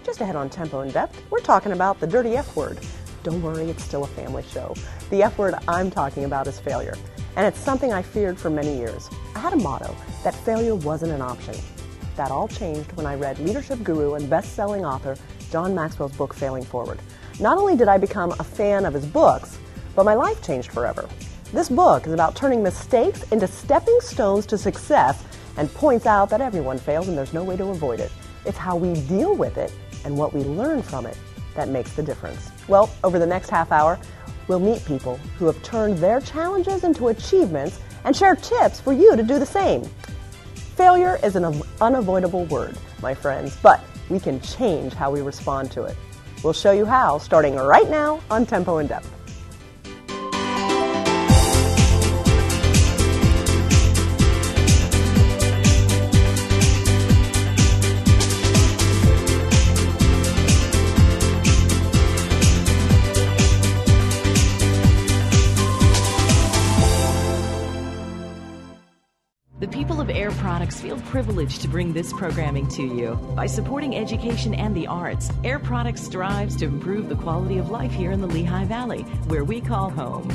Just ahead on Tempo in Depth, we're talking about the dirty F word. Don't worry, it's still a family show. The F word I'm talking about is failure, and it's something I feared for many years. I had a motto that failure wasn't an option. That all changed when I read leadership guru and best-selling author John Maxwell's book, Failing Forward. Not only did I become a fan of his books, but my life changed forever. This book is about turning mistakes into stepping stones to success and points out that everyone fails and there's no way to avoid it. It's how we deal with it and what we learn from it that makes the difference. Well, over the next half hour, we'll meet people who have turned their challenges into achievements and share tips for you to do the same. Failure is an unavoidable word, my friends, but we can change how we respond to it. We'll show you how, starting right now on Tempo in Depth. The people of Air Products feel privileged to bring this programming to you. By supporting education and the arts, Air Products strives to improve the quality of life here in the Lehigh Valley, where we call home.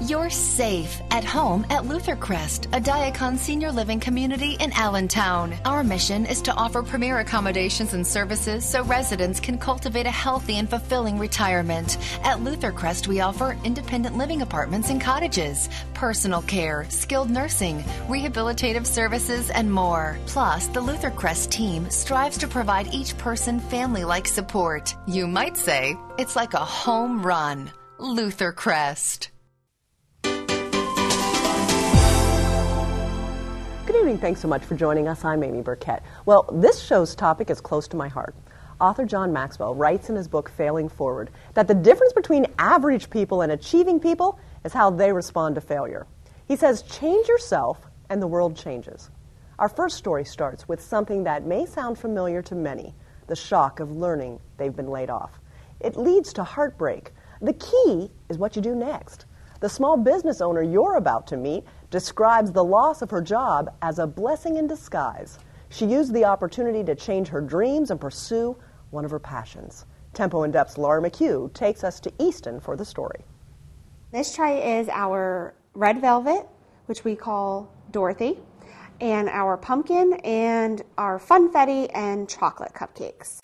You're safe at home at Luther Crest, a Diacon senior living community in Allentown. Our mission is to offer premier accommodations and services so residents can cultivate a healthy and fulfilling retirement. At Luther Crest, we offer independent living apartments and cottages, personal care, skilled nursing, rehabilitative services, and more. Plus, the Luther Crest team strives to provide each person family-like support. You might say it's like a home run. Luther Crest. Good evening. Thanks so much for joining us. I'm Amy Burkett. Well, this show's topic is close to my heart. Author John Maxwell writes in his book, Failing Forward, that the difference between average people and achieving people is how they respond to failure. He says, change yourself and the world changes. Our first story starts with something that may sound familiar to many, the shock of learning they've been laid off. It leads to heartbreak. The key is what you do next. The small business owner you're about to meet describes the loss of her job as a blessing in disguise. She used the opportunity to change her dreams and pursue one of her passions. Tempo in Depth's Laura McHugh takes us to Easton for the story. This tray is our red velvet, which we call Dorothy, and our pumpkin and our funfetti and chocolate cupcakes.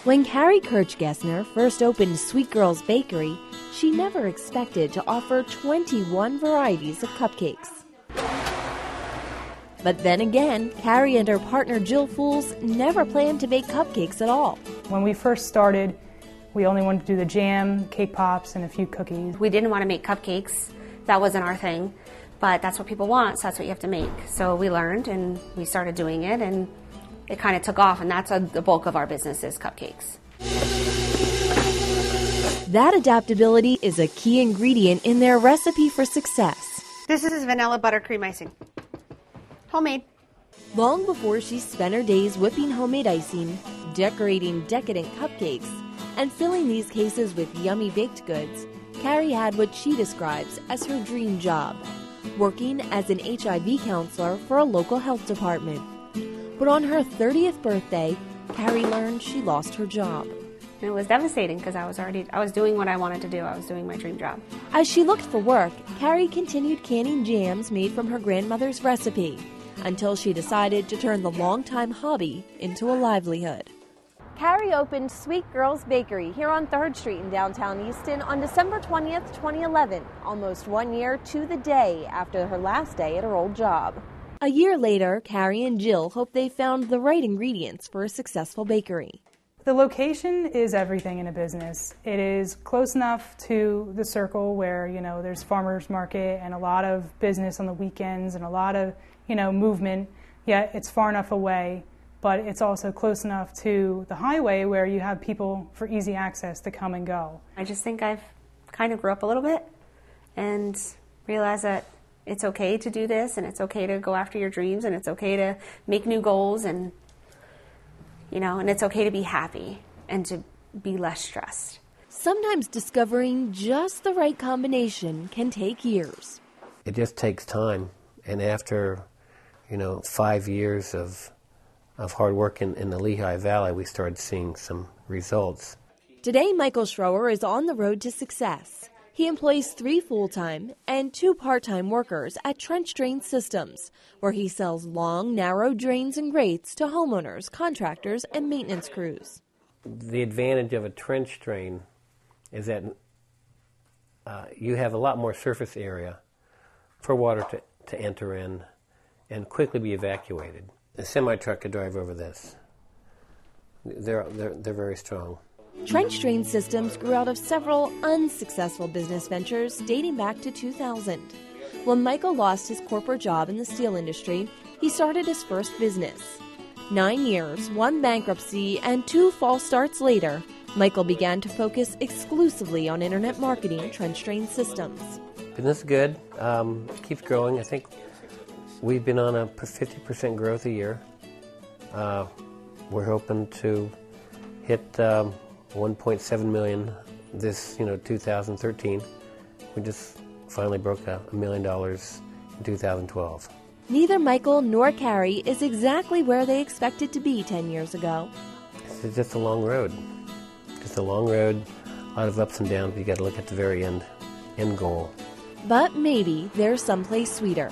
When Carrie Kirchgessner first opened Sweet Girls Bakery, she never expected to offer 21 varieties of cupcakes. But then again, Carrie and her partner Jill Fools never planned to bake cupcakes at all. When we first started, we only wanted to do the jam, cake pops, and a few cookies. We didn't want to make cupcakes. That wasn't our thing, but that's what people want, so that's what you have to make. So we learned and we started doing it, and it kind of took off, and that's the bulk of our business is cupcakes. That adaptability is a key ingredient in their recipe for success. This is vanilla buttercream icing. Homemade. Long before she spent her days whipping homemade icing, decorating decadent cupcakes, and filling these cases with yummy baked goods, Carrie had what she describes as her dream job, working as an HIV counselor for a local health department. But on her 30th birthday, Carrie learned she lost her job. And it was devastating because I was doing what I wanted to do. I was doing my dream job. As she looked for work, Carrie continued canning jams made from her grandmother's recipe until she decided to turn the longtime hobby into a livelihood. Carrie opened Sweet Girls Bakery here on 3rd Street in downtown Easton on December 20th, 2011, almost 1 year to the day after her last day at her old job. A year later, Carrie and Jill hope they found the right ingredients for a successful bakery. The location is everything in a business. It is close enough to the circle where, there's farmers market and a lot of business on the weekends and a lot of, movement, yet it's far enough away, but it's also close enough to the highway where you have people for easy access to come and go. I just think I've kind of grew up a little bit and realized that it's okay to do this and it's okay to go after your dreams and it's okay to make new goals and it's okay to be happy and to be less stressed. Sometimes discovering just the right combination can take years. It just takes time, and after, 5 years of hard work in the Lehigh Valley, we started seeing some results. Today, Michael Schroer is on the road to success. He employs 3 full-time and 2 part-time workers at Trench Drain Systems, where he sells long, narrow drains and grates to homeowners, contractors, and maintenance crews. The advantage of a trench drain is that you have a lot more surface area for water to enter in and quickly be evacuated. A semi-truck could drive over this. They're very strong. Trench Drain Systems grew out of several unsuccessful business ventures dating back to 2000. When Michael lost his corporate job in the steel industry, he started his first business. 9 years, 1 bankruptcy, and 2 false starts later, Michael began to focus exclusively on internet marketing Trench Drain Systems. Business is good, keeps growing. I think we've been on a 50% growth a year. We're hoping to hit 1.7 million this 2013. We just finally broke $1 million in 2012. Neither Michael nor Carrie is exactly where they expected to be 10 years ago. It's just a long road. Just a long road, a lot of ups and downs. You got to look at the very end goal. But maybe there's someplace sweeter.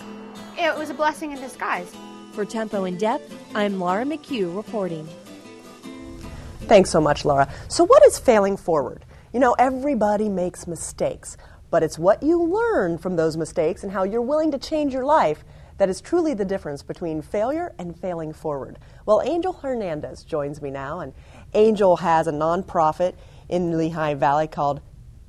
It was a blessing in disguise. For Tempo in Depth, I'm Laura McHugh reporting. Thanks so much, Laura. So what is failing forward? Everybody makes mistakes, but it's what you learn from those mistakes and how you're willing to change your life that is truly the difference between failure and failing forward. Well, Angel Hernandez joins me now, and Angel has a nonprofit in the Lehigh Valley called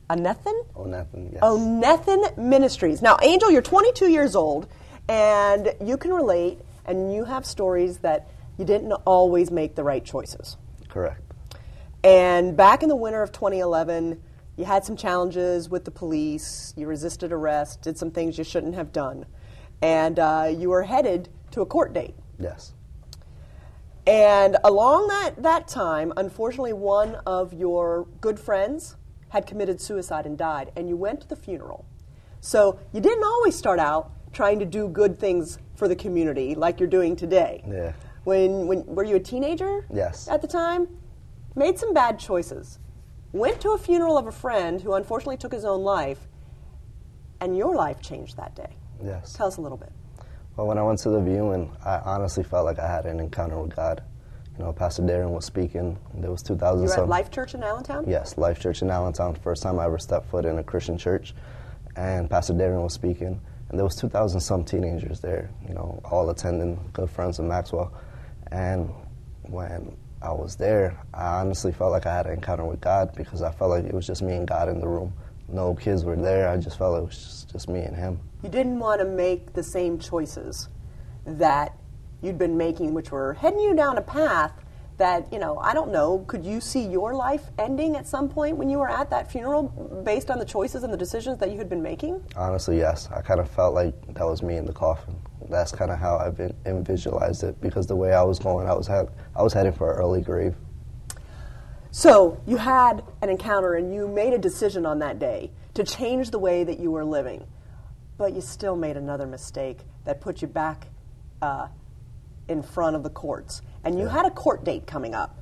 Onethin? Onethin, yes. Onethin Ministries. Now, Angel, you're 22 years old, and you can relate, and you have stories that you didn't always make the right choices. Correct. And back in the winter of 2011, you had some challenges with the police, you resisted arrest, did some things you shouldn't have done, and you were headed to a court date. Yes. And along that time, unfortunately, one of your good friends had committed suicide and died, and you went to the funeral. So you didn't always start out trying to do good things for the community like you're doing today. Yeah. When were you a teenager? Yes. At the time? Made some bad choices. Went to a funeral of a friend who unfortunately took his own life, and your life changed that day. Yes. Tell us a little bit. Well, when I went to the viewing, I honestly felt like I had an encounter with God. Pastor Darren was speaking. There was 2,000. You were at Life Church in Allentown? Yes, Life Church in Allentown. First time I ever stepped foot in a Christian church, and Pastor Darren was speaking, and there was 2,000 some teenagers there. All attending, good friends of Maxwell, and when I was there, I honestly felt like I had an encounter with God because I felt like it was just me and God in the room. No kids were there. I just felt it was just me and him. You didn't want to make the same choices that you'd been making, which were heading you down a path that, I don't know, could you see your life ending at some point when you were at that funeral based on the choices and the decisions that you had been making? Honestly, yes. I kind of felt like that was me in the coffin. That's kind of how I've visualized it because the way I was going, I was heading for an early grave. So you had an encounter and you made a decision on that day to change the way that you were living, but you still made another mistake that put you back in front of the courts. And you had a court date coming up.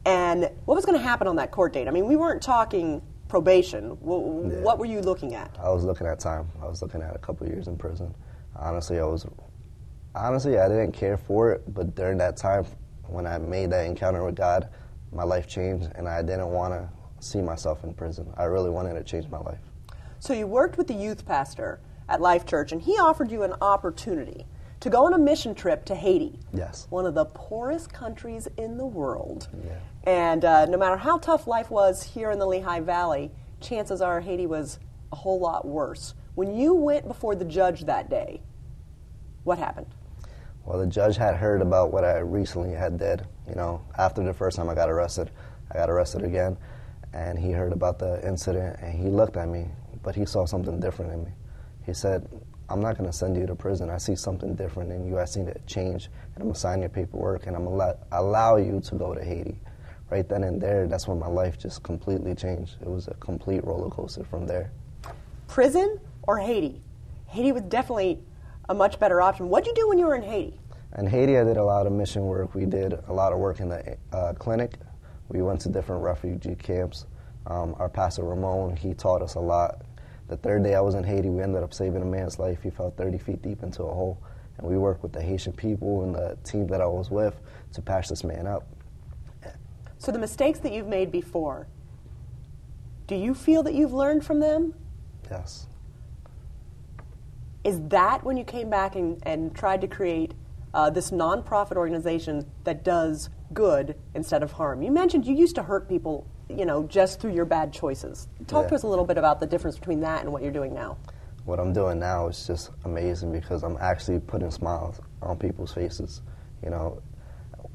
And what was going to happen on that court date? I mean, we weren't talking probation. What were you looking at? I was looking at time. I was looking at a couple of years in prison. Honestly, I didn't care for it, but during that time, when I made that encounter with God, my life changed, and I didn't want to see myself in prison. I really wanted to change my life. So you worked with the youth pastor at Life Church, and he offered you an opportunity to go on a mission trip to Haiti. Yes. One of the poorest countries in the world. Yeah. And no matter how tough life was here in the Lehigh Valley, chances are Haiti was a whole lot worse. When you went before the judge that day, what happened? Well, the judge had heard about what I recently had did. After the first time I got arrested again, and he heard about the incident, and he looked at me, but he saw something different in me. He said, I'm not going to send you to prison. I see something different in you. I see that change, and I'm going to sign your paperwork, and I'm going to allow you to go to Haiti. Right then and there, that's when my life just completely changed. It was a complete roller coaster from there. Prison or Haiti? Haiti was definitely a much better option. What did you do when you were in Haiti? In Haiti, I did a lot of mission work. We did a lot of work in the clinic. We went to different refugee camps. Our pastor, Ramon, he taught us a lot. The third day I was in Haiti, we ended up saving a man's life. He fell 30 feet deep into a hole. And we worked with the Haitian people and the team that I was with to patch this man up. So the mistakes that you've made before, do you feel that you've learned from them? Yes. Is that when you came back and tried to create this nonprofit organization that does good instead of harm? You mentioned you used to hurt people, just through your bad choices. Talk to us a little bit about the difference between that and what you're doing now. What I'm doing now is just amazing because I'm actually putting smiles on people's faces.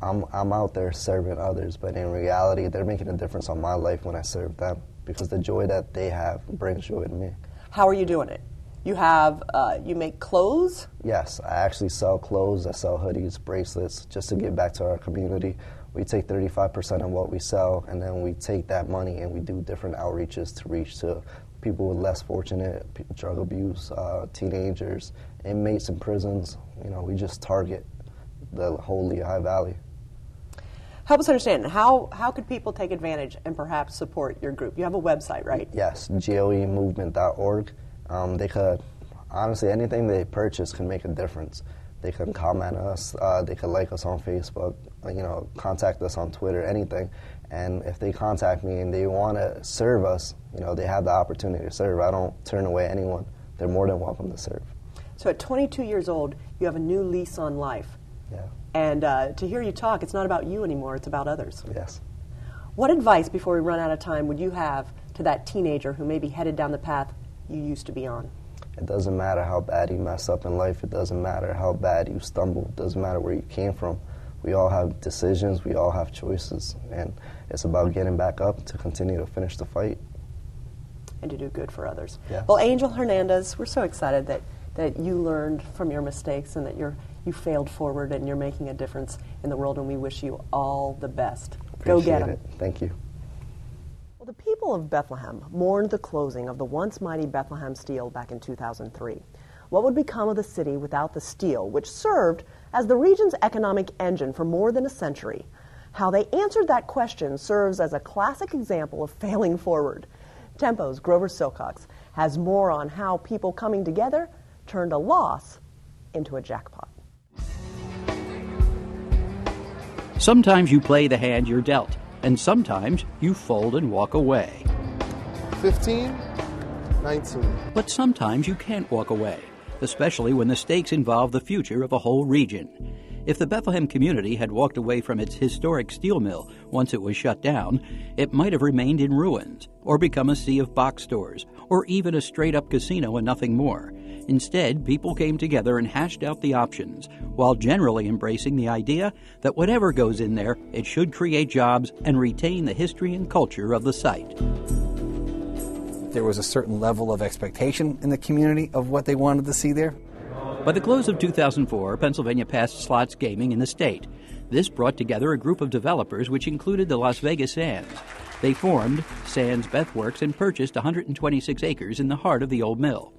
I'm out there serving others, but in reality, they're making a difference on my life when I serve them because the joy that they have brings joy to me. How are you doing it? You have, you make clothes? Yes, I actually sell clothes. I sell hoodies, bracelets, just to give back to our community. We take 35% of what we sell, and then we take that money and we do different outreaches to reach to people with less fortunate, drug abuse, teenagers, inmates in prisons. We just target the whole Lehigh Valley. Help us understand, how could people take advantage and perhaps support your group? You have a website, right? Yes, goemovement.org. They could, honestly, anything they purchase can make a difference. They can comment us, they could like us on Facebook, contact us on Twitter, anything. And if they contact me and they want to serve us, they have the opportunity to serve. I don't turn away anyone. They're more than welcome to serve. So at 22 years old, you have a new lease on life. Yeah. And to hear you talk, it's not about you anymore, it's about others. Yes. What advice, before we run out of time, would you have to that teenager who may be headed down the path you used to be on? It doesn't matter how bad you mess up in life. It doesn't matter how bad you stumble. It doesn't matter where you came from. We all have decisions. We all have choices. And it's about getting back up to continue to finish the fight. And to do good for others. Yes. Well, Angel Hernandez, we're so excited that you learned from your mistakes and that you failed forward and you're making a difference in the world, and we wish you all the best. Go get them. Thank you. Well, the people of Bethlehem mourned the closing of the once mighty Bethlehem Steel back in 2003. What would become of the city without the steel, which served as the region's economic engine for more than a century? How they answered that question serves as a classic example of failing forward. Tempo's Grover Silcox has more on how people coming together turned a loss into a jackpot. Sometimes you play the hand you're dealt, and sometimes you fold and walk away. 15, 19. But sometimes you can't walk away, especially when the stakes involve the future of a whole region. If the Bethlehem community had walked away from its historic steel mill once it was shut down, it might have remained in ruins, or become a sea of box stores, or even a straight-up casino and nothing more. Instead, people came together and hashed out the options, while generally embracing the idea that whatever goes in there, it should create jobs and retain the history and culture of the site. There was a certain level of expectation in the community of what they wanted to see there. By the close of 2004, Pennsylvania passed slots gaming in the state. This brought together a group of developers which included the Las Vegas Sands. They formed Sands Bethworks and purchased 126 acres in the heart of the old mill.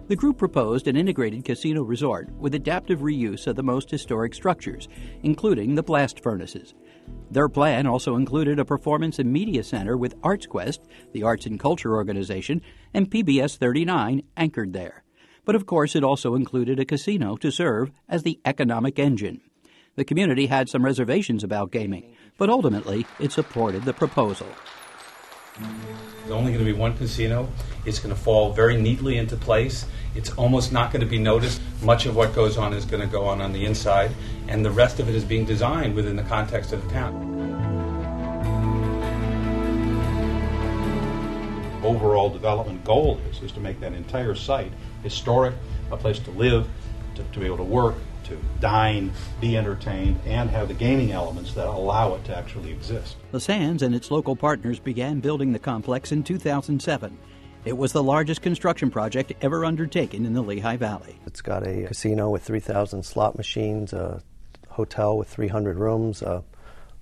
The group proposed an integrated casino resort with adaptive reuse of the most historic structures, including the blast furnaces. Their plan also included a performance and media center with ArtsQuest, the arts and culture organization, and PBS 39 anchored there. But of course it also included a casino to serve as the economic engine. The community had some reservations about gaming, but ultimately it supported the proposal. There's only going to be one casino. It's going to fall very neatly into place. It's almost not going to be noticed. Much of what goes on is going to go on the inside, and the rest of it is being designed within the context of the town. Overall development goal is to make that entire site historic, a place to live, to be able to work, to dine, be entertained, and have the gaming elements that allow it to actually exist. The Sands and its local partners began building the complex in 2007. It was the largest construction project ever undertaken in the Lehigh Valley. It's got a casino with 3,000 slot machines, a hotel with 300 rooms, a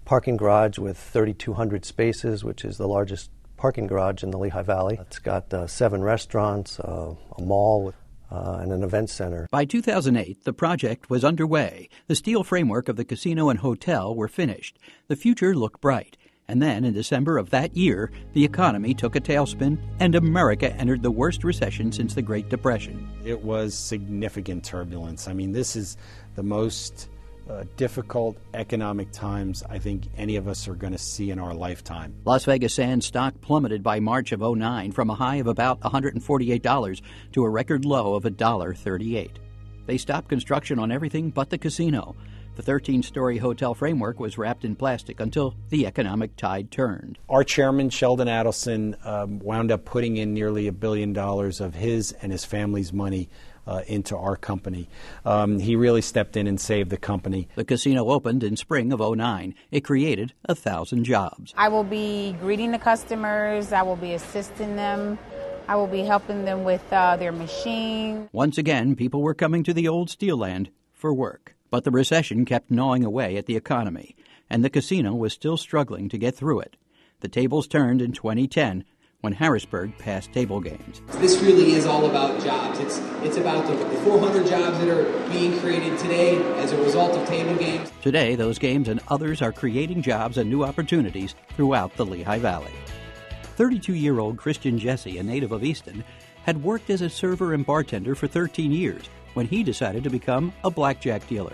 parking garage with 3,200 spaces, which is the largest parking garage in the Lehigh Valley. It's got 7 restaurants, a mall with and an event center. By 2008, the project was underway. The steel framework of the casino and hotel were finished. The future looked bright. And then, in December of that year, the economy took a tailspin, and America entered the worst recession since the Great Depression. It was significant turbulence. I mean, this is the most difficult economic times I think any of us are going to see in our lifetime. Las Vegas Sands stock plummeted by March of 2009 from a high of about $148 to a record low of $1.38. They stopped construction on everything but the casino. The 13-story hotel framework was wrapped in plastic until the economic tide turned. Our chairman, Sheldon Adelson, wound up putting in nearly $1 billion of his and his family's money into our company. He really stepped in and saved the company. The casino opened in spring of 2009. It created 1,000 jobs. I will be greeting the customers. I will be assisting them. I will be helping them with their machine. Once again, people were coming to the old steel land for work. But the recession kept gnawing away at the economy, and the casino was still struggling to get through it. The tables turned in 2010 when Harrisburg passed table games. This really is all about jobs. It's about the 400 jobs that are being created today as a result of table games. Today, those games and others are creating jobs and new opportunities throughout the Lehigh Valley. 32-year-old Christian Jesse, a native of Easton, had worked as a server and bartender for 13 years when he decided to become a blackjack dealer.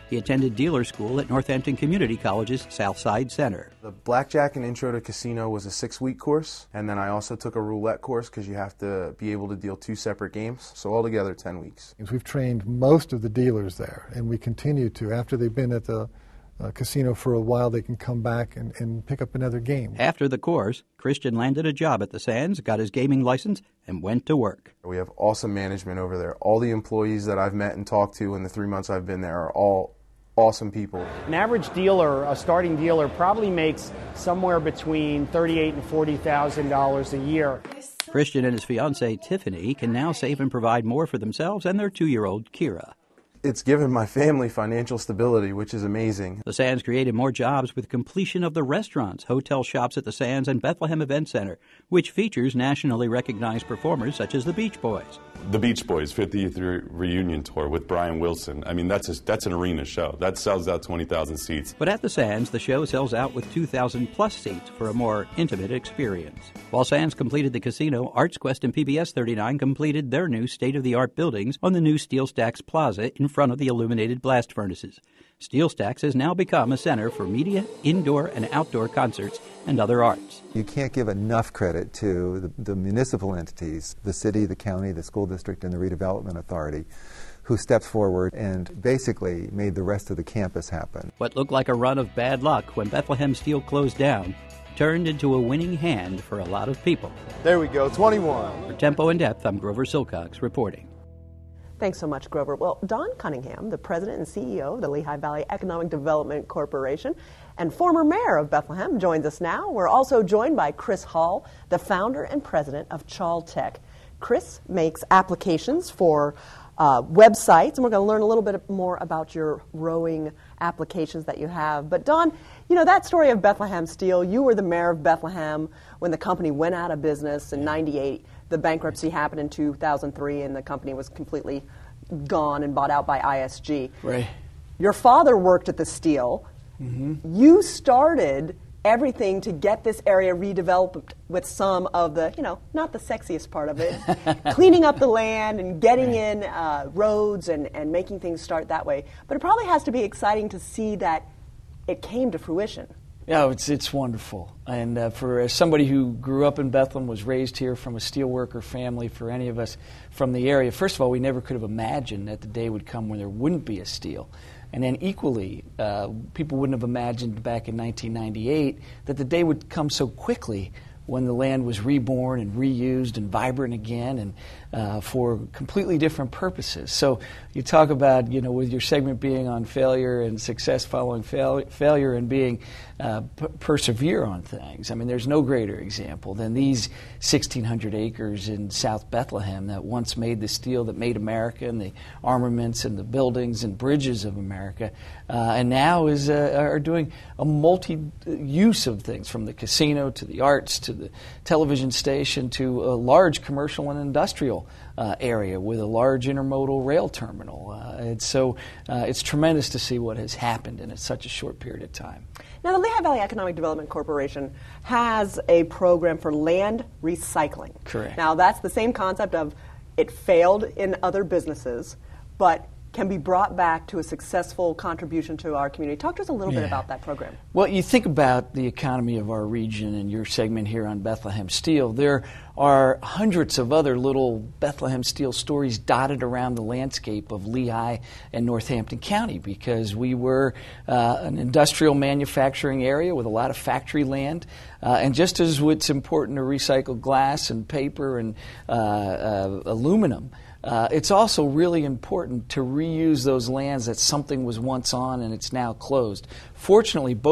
He attended dealer school at Northampton Community College's Southside Center. The Blackjack and Intro to Casino was a 6-week course, and then I also took a roulette course because you have to be able to deal 2 separate games, so altogether 10 weeks. We've trained most of the dealers there, and we continue to. After they've been at the casino for a while, they can come back and pick up another game. After the course, Christian landed a job at the Sands, got his gaming license, and went to work. We have awesome management over there. All the employees that I've met and talked to in the 3 months I've been there are all awesome people. An average dealer, a starting dealer, probably makes somewhere between $38,000 and $40,000 a year. Christian and his fiancée, Tiffany, can now save and provide more for themselves and their 2-year-old, Kira. It's given my family financial stability, which is amazing. The Sands created more jobs with completion of the restaurants, hotel shops at the Sands, and Bethlehem Event Center, which features nationally recognized performers such as the Beach Boys. The Beach Boys 50th reunion tour with Brian Wilson. I mean, that's an arena show. That sells out 20,000 seats. But at the Sands, the show sells out with 2,000 plus seats for a more intimate experience. While Sands completed the casino, Arts Quest and PBS 39 completed their new state-of-the-art buildings on the new Steel Stacks Plaza in front of the illuminated blast furnaces. Steel Stacks has now become a center for media, indoor and outdoor concerts, and other arts. You can't give enough credit to the municipal entities, the city, the county, the school district, and the redevelopment authority, who stepped forward and basically made the rest of the campus happen. What looked like a run of bad luck when Bethlehem Steel closed down turned into a winning hand for a lot of people. There we go, 21. For Tempo in Depth, I'm Grover Silcox reporting. Thanks so much, Grover. Well, Don Cunningham, the president and CEO of the Lehigh Valley Economic Development Corporation and former mayor of Bethlehem, joins us now. We're also joined by Chris Hall, the founder and president of Chaltech. Chris makes applications for websites, and we're going to learn a little bit more about your rowing applications that you have. But Don, you know, that story of Bethlehem Steel, you were the mayor of Bethlehem when the company went out of business in '98. The bankruptcy happened in 2003, and the company was completely gone and bought out by ISG. Right. Your father worked at the steel. Mm-hmm. You started everything to get this area redeveloped with some of the, you know, not the sexiest part of it, cleaning up the land and getting in roads and making things start that way. But it probably has to be exciting to see that it came to fruition. Yeah, it's wonderful. And for somebody who grew up in Bethlehem, was raised here from a steelworker family, for any of us from the area, first of all, we never could have imagined that the day would come when there wouldn't be a steel. And then equally, people wouldn't have imagined back in 1998 that the day would come so quickly when the land was reborn and reused and vibrant again, and for completely different purposes. So you talk about, you know, with your segment being on failure and success following failure and being persevere on things. I mean, there's no greater example than these 1,600 acres in South Bethlehem that once made the steel that made America and the armaments and the buildings and bridges of America, and now are doing a multi-use of things, from the casino to the arts to to the television station to a large commercial and industrial area with a large intermodal rail terminal. And so it's tremendous to see what has happened in such a short period of time. Now, the Lehigh Valley Economic Development Corporation has a program for land recycling. Correct. Now, that's the same concept of it failed in other businesses, but can be brought back to a successful contribution to our community. Talk to us a little bit about that program. Well, you think about the economy of our region and your segment here on Bethlehem Steel. There are hundreds of other little Bethlehem Steel stories dotted around the landscape of Lehigh and Northampton County because we were an industrial manufacturing area with a lot of factory land. And just as it's important to recycle glass and paper and aluminum, it's also really important to reuse those lands that something was once on and it's now closed. Fortunately, both